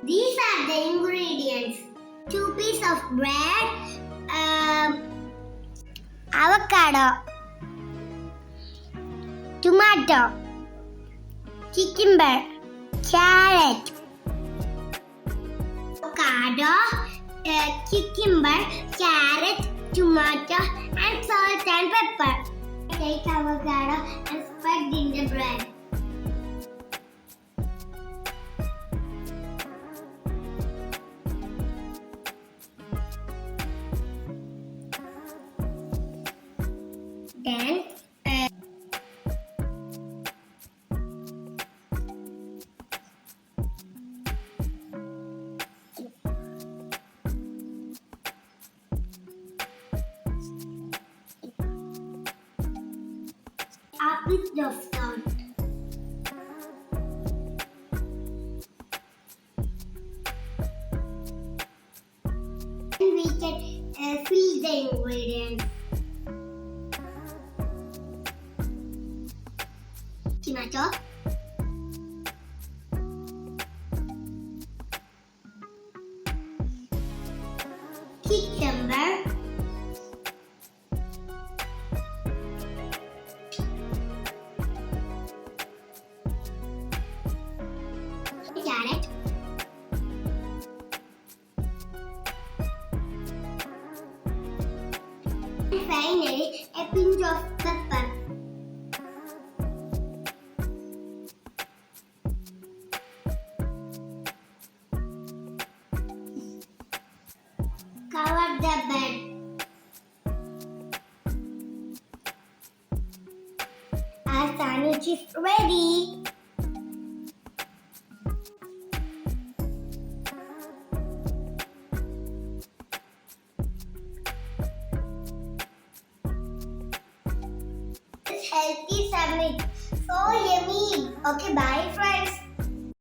These are the ingredients: 2 pieces of bread, avocado, tomato, cucumber, carrot, avocado, cucumber, carrot, tomato, and salt and pepper. Take avocado and spread in the bread. Then a pinch of salt. And we can fill the ingredients. Tomato, cucumber, carrot, and finally a pinch of pepper. Cover the bed. Our sandwich is ready. This healthy sandwich, so yummy. Okay, bye friends.